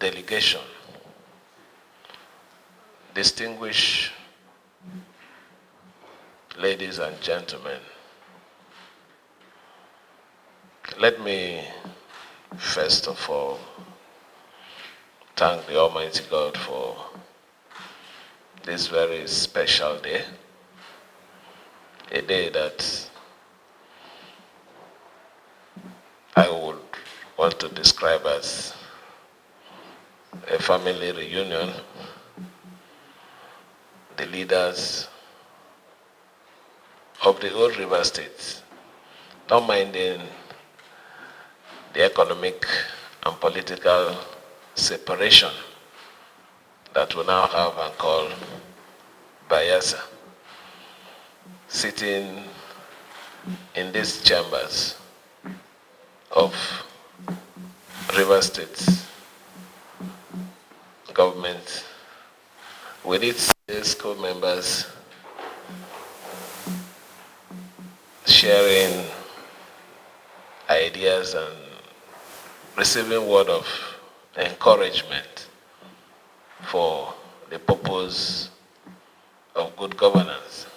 delegation, distinguished ladies and gentlemen, let me first of all thank the Almighty God for this very special day, a day that I would want to describe as a family reunion. The leaders of the old River State, not minding the economic and political separation that we now have and call Bayelsa, sitting in these chambers of River State government with its school members sharing ideas and receiving word of encouragement for the purpose of good governance.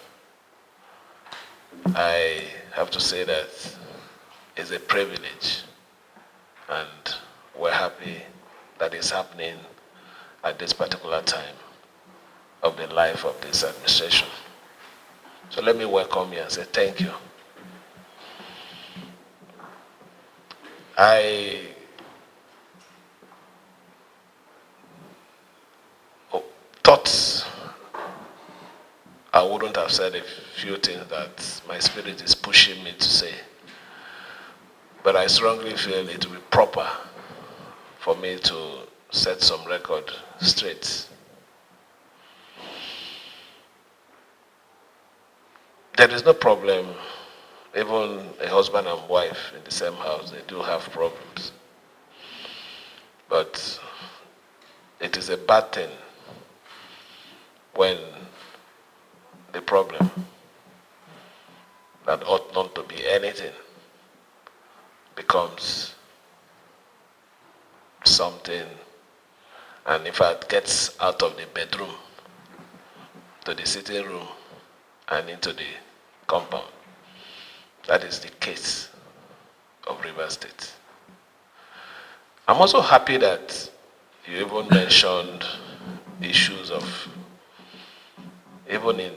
I have to say that it's a privilege, and we're happy that it's happening at this particular time of the life of this administration. So let me welcome you and say thank you. I thought I wouldn't have said a few things that my spirit is pushing me to say, but I strongly feel it will be proper for me to set some record straight. There is no problem. Even a husband and wife in the same house, they do have problems. But it is a bad thing when the problem that ought not to be anything becomes something, and in fact gets out of the bedroom to the sitting room and into the compound. That is the case of River State. I'm also happy that you even mentioned issues of, even in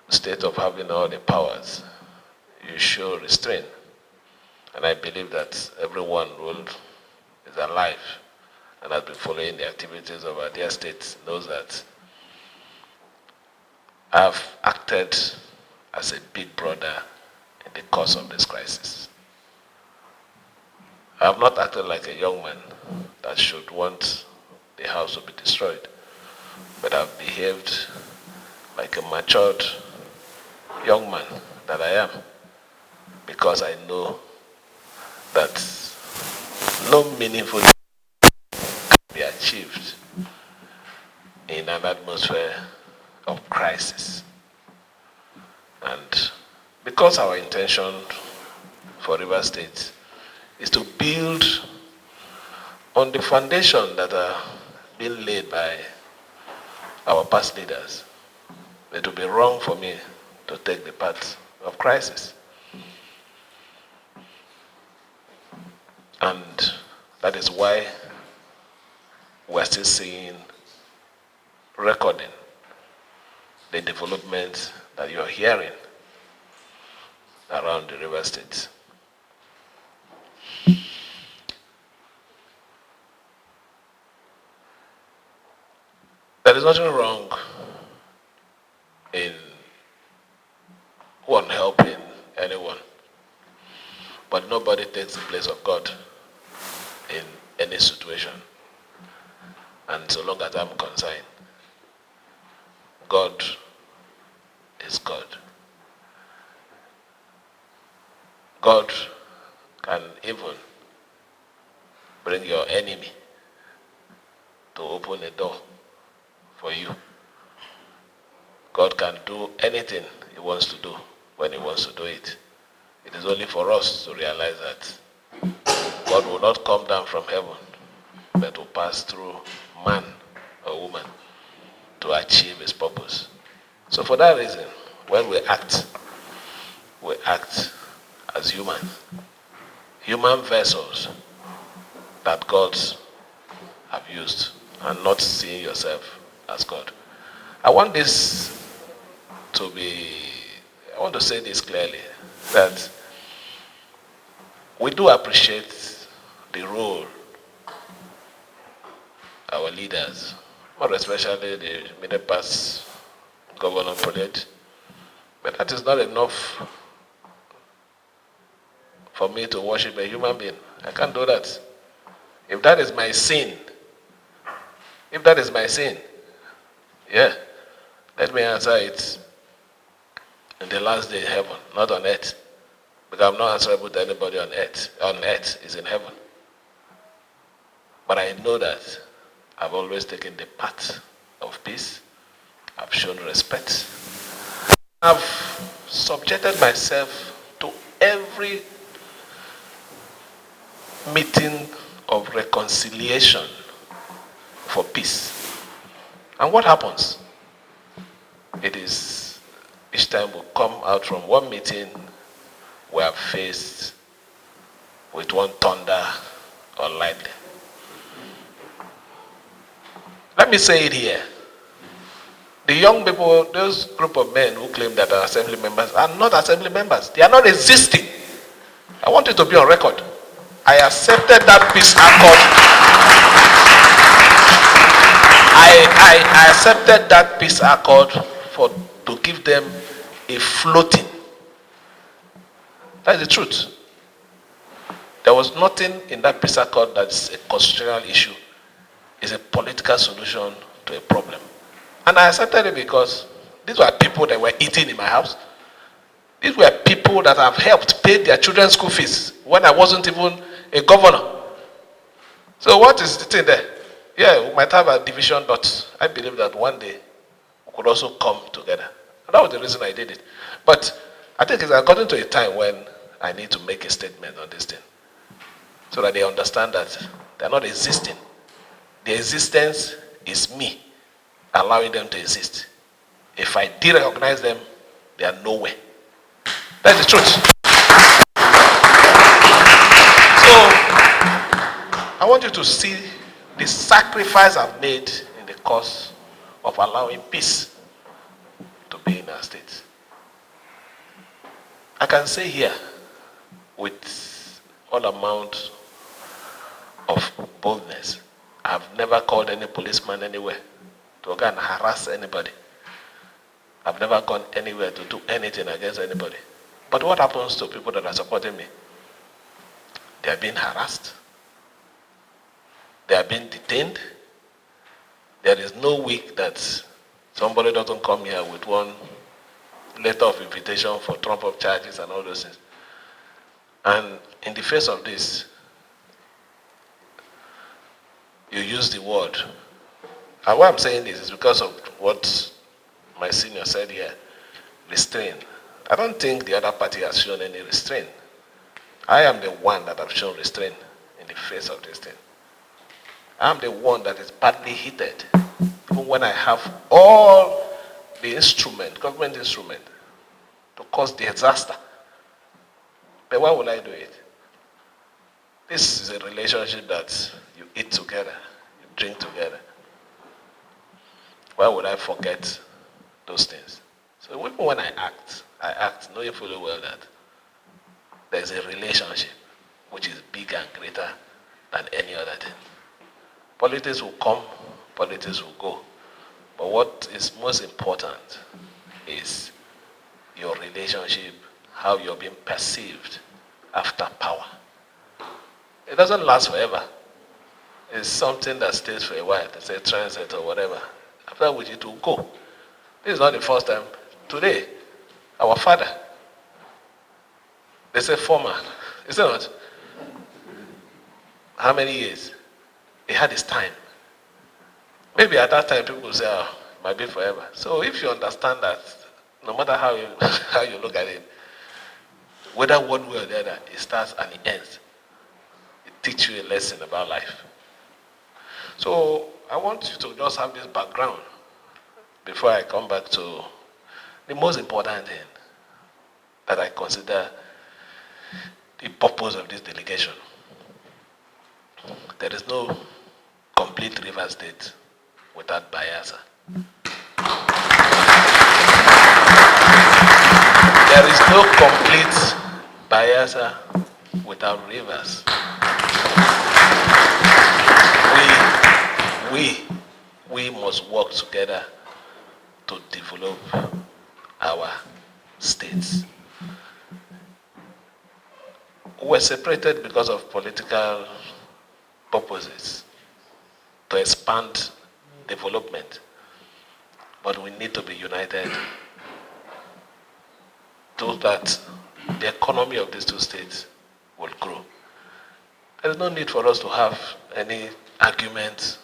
the state of having all the powers, you show restraint. And I believe that everyone is alive and has been following the activities of our dear state knows that I've acted as a big brother in the course of this crisis. I have not acted like a young man that should want the house to be destroyed, but I've behaved like a matured young man that I am, because I know that no meaningful thing can be achieved in an atmosphere of crisis. And because our intention for River State is to build on the foundation that are being laid by our past leaders, it would be wrong for me to take the path of crisis. And that is why we're still seeing, recording the development that you're hearing around the River State. There is nothing wrong in one helping anyone, but nobody takes the place of God in any situation. And so long as I'm concerned, God is God. God can even bring your enemy to open a door for you. God can do anything He wants to do when He wants to do it. It is only for us to realize that God will not come down from heaven but will pass through man or woman to achieve his purpose. So for that reason, when we act as human vessels that God have used, and not seeing yourself as God. I want to say this clearly, that we do appreciate the role our leaders, more especially the middle past governor played, but that is not enough for me to worship a human being. I can't do that. If that is my sin, yeah, let me answer it in the last day in heaven, not on earth. Because I'm not answerable to anybody on earth. On earth is in heaven. But I know that I've always taken the path of peace. I've shown respect. I've subjected myself to every meeting of reconciliation for peace. And what happens? It is each time we come out from one meeting, we are faced with one thunder or lightning. Let me say it here. The young people, those group of men who claim that are assembly members, are not assembly members. They are not existing. I want it to be on record. I accepted that peace accord. I accepted that peace accord to give them a floating. That is the truth. There was nothing in that peace accord that's a constitutional issue. It's a political solution to a problem. And I accepted it because these were people that were eating in my house. These were people that have helped pay their children's school fees when I wasn't even a governor. So what is the thing there? Yeah, we might have a division, but I believe that one day we could also come together. And that was the reason I did it. But I think it's according to a time when I need to make a statement on this thing, so that they understand that they're not existing. Their existence is me allowing them to exist. If I de-recognize them, they are nowhere. That's the truth. So, I want you to see the sacrifice I've made in the course of allowing peace to be in our state. I can say here, with all amount of boldness, I've never called any policeman anywhere to go and harass anybody. I've never gone anywhere to do anything against anybody. But what happens to people that are supporting me? They are being harassed. They are being detained. There is no week that somebody doesn't come here with one letter of invitation for trump-up charges and all those things. And in the face of this, you use the word. And why I'm saying this is because of what my senior said here, restraint. I don't think the other party has shown any restraint. I am the one that have shown restraint in the face of this thing. I'm the one that is badly heated, even when I have all the instrument, government instrument, to cause disaster. But why would I do it? This is a relationship that you eat together, you drink together. Why would I forget those things? So even when I act knowing fully well that there's a relationship which is bigger and greater than any other thing. Politics will come, politics will go. But what is most important is your relationship, how you're being perceived after power. It doesn't last forever. It's something that stays for a while. It's a transit or whatever. After which it will go. This is not the first time. Today, our father, they say former, is it not? How many years? He had his time. Maybe at that time people will say, oh, it might be forever. So if you understand that, no matter how you how you look at it, whether one way or the other, it starts and it ends. It teaches you a lesson about life. So I want you to just have this background before I come back to the most important thing that I consider the purpose of this delegation. There is no complete River State without Bayelsa. There is no complete Bayelsa without rivers. We must work together to develop our states. We were separated because of political purposes to expand development, but we need to be united so that the economy of these two states will grow. There is no need for us to have any argument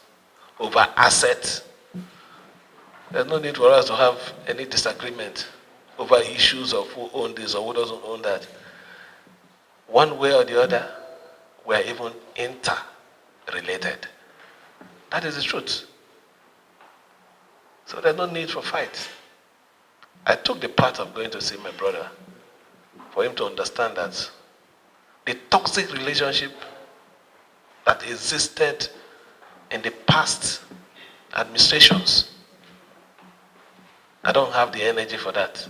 over assets. There's no need for us to have any disagreement over issues of who owns this or who doesn't own that. One way or the other, we are even interrelated. That is the truth. So there's no need for fight. I took the path of going to see my brother for him to understand that the toxic relationship that existed in the past administrations, I don't have the energy for that.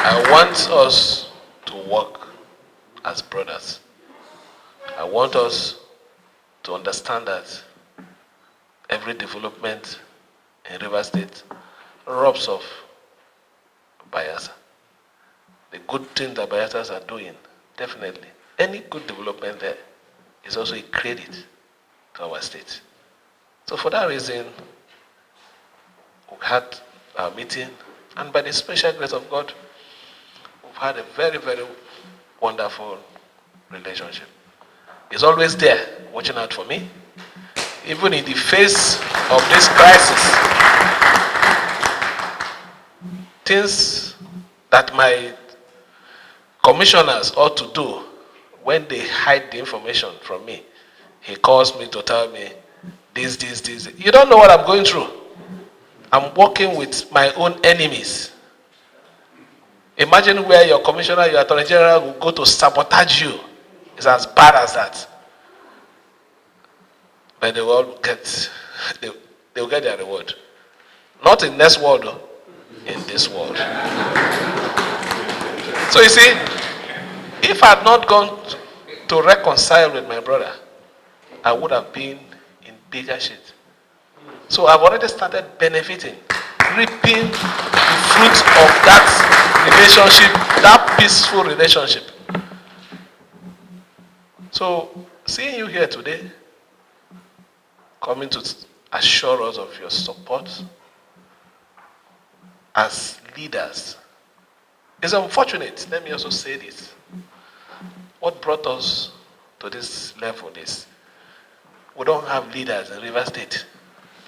I want us to work as brothers. I want us to understand that every development in River State rubs off Bayelsa. The good things that Bayersas are doing, definitely. Any good development there is also a credit to our state. So for that reason, we had our meeting, and by the special grace of God, we've had a very, very wonderful relationship. He's always there, watching out for me, even in the face of this crisis. Things that my commissioners ought to do when they hide the information from me, he calls me to tell me this. You don't know what I'm going through. I'm working with my own enemies. Imagine where your commissioner, your attorney general will go to sabotage you. It's as bad as that. But they will get, they will get their reward. Not in next world, though, in this world. So you see, if I had not gone to reconcile with my brother, I would have been in bigger shit. So I've already started benefiting, reaping the fruits of that relationship, that peaceful relationship. So seeing you here today, coming to assure us of your support as leaders, is unfortunate. Let me also say this. What brought us to this level is we don't have leaders in River State.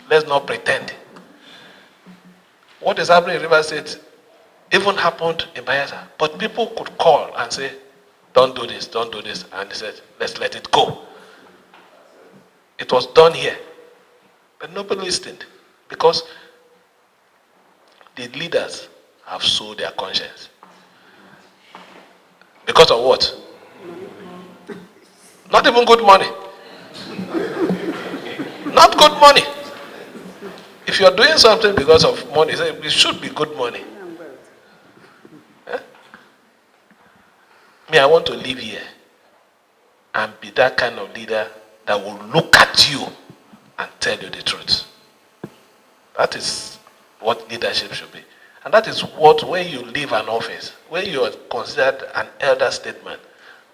Let's not pretend. What is happening in River State even happened in Bayelsa. But people could call and say, don't do this. And they said, let's let it go. It was done here. But nobody listened because the leaders have sold their conscience. Because of what? Not even good money. Not good money. If you're doing something because of money, it should be good money. Me, I want to live here and be that kind of leader that will look at you and tell you the truth. That is what leadership should be. And that is what, when you leave an office, when you are considered an elder statesman,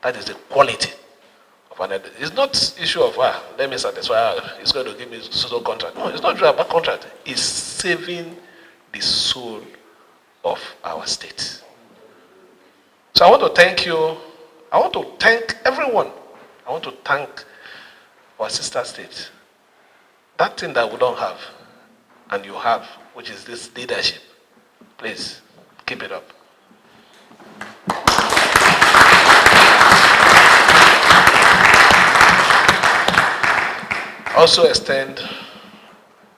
that is the quality of an elder. It's not issue of, let me satisfy, it's going to give me social contract. No, it's not about contract. It's saving the soul of our state. So I want to thank you. I want to thank everyone. I want to thank our sister states. That thing that we don't have, and you have, which is this leadership. Please, keep it up. Also extend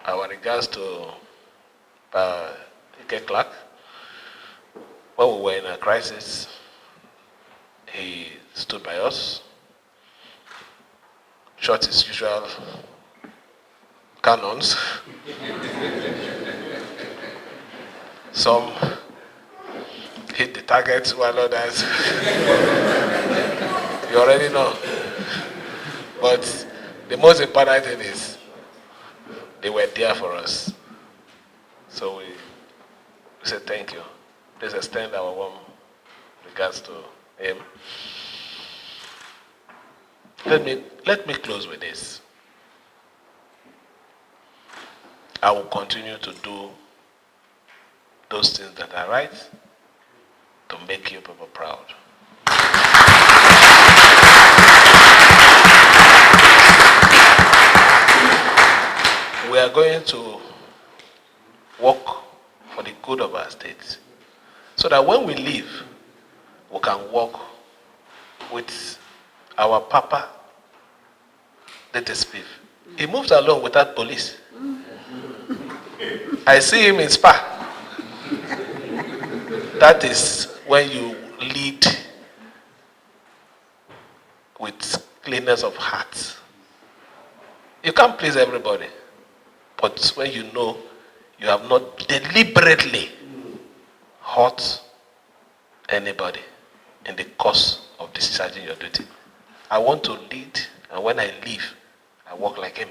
our regards to Ike Clark. When we were in a crisis, he stood by us, shot his usual cannons. Some hit the target while others, you already know. But the most important thing is they were there for us. So we say thank you. Please extend our warm regards to him. Let me close with this. I will continue to do those things that are right to make you people proud. We are going to work for the good of our state so that when we leave, we can work with our Papa, that is Spiff. He moves along without police. I see him in Spa. That is when you lead with cleanness of heart. You can't please everybody, but when you know you have not deliberately hurt anybody in the course of discharging your duty. I want to lead, and when I leave, I walk like him.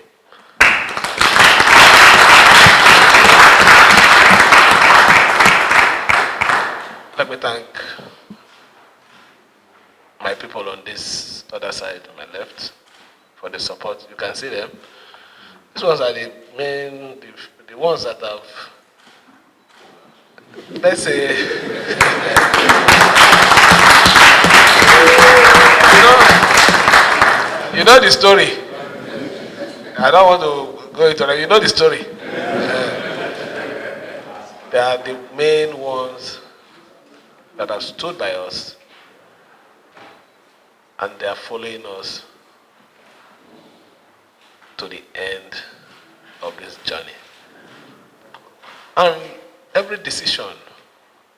Let me thank my people on this other side, on my left, for the support. You can see them. These ones are the main, the ones that have, let's say, you know the story. I don't want to go into it. You know the story. They are the main ones that have stood by us, and they are following us to the end of this journey. And every decision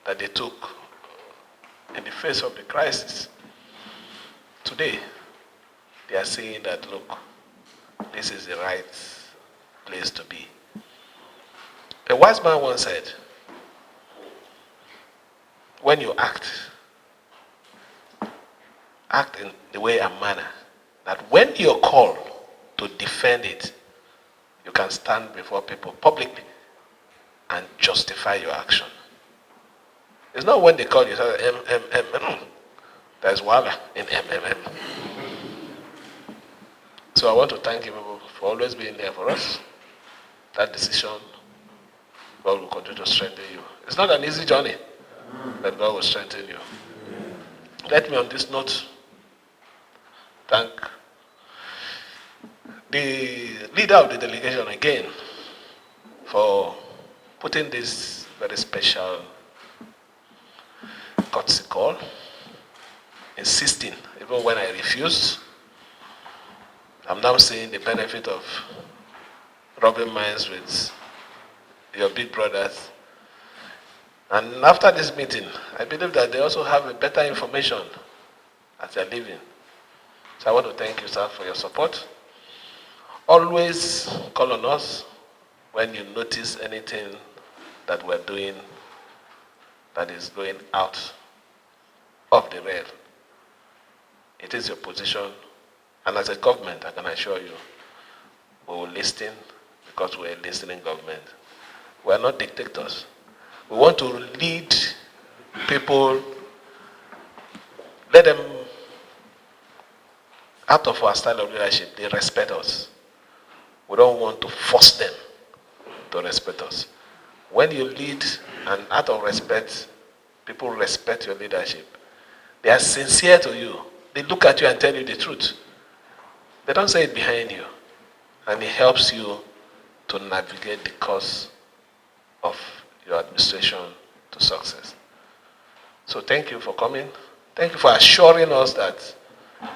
that they took in the face of the crisis, today, they are saying that, look, this is the right place to be. A wise man once said, when you act in the way and manner that when you're called to defend it, you can stand before people publicly and justify your action. It's not when they call you, there's wala in MMM. So I want to thank you for always being there for us. That decision, God will continue to strengthen you. It's not an easy journey, but God will strengthen you. Let me on this note thank the leader of the delegation again for putting this very special courtesy call, insisting, even when I refused. I'm now seeing the benefit of rubbing minds with your big brothers. And after this meeting, I believe that they also have a better information as they're leaving. So I want to thank you, sir, for your support. Always call on us when you notice anything that we're doing that is going out of the rail. It is your position, and as a government, I can assure you, we will listen because we're a listening government. We are not dictators. We want to lead people, let them, out of our style of leadership, they respect us. We don't want to force them to respect us. When you lead, and out of respect, people respect your leadership. They are sincere to you. They look at you and tell you the truth. They don't say it behind you. And it helps you to navigate the course of your administration to success. So thank you for coming. Thank you for assuring us that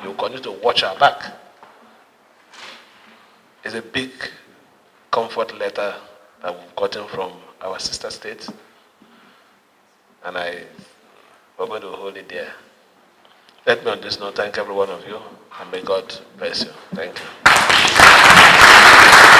you continue to watch our back. It's a big comfort letter that we've gotten from our sister states, and we're going to hold it there. Let me on this note thank every one of you, and may God bless you. Thank you.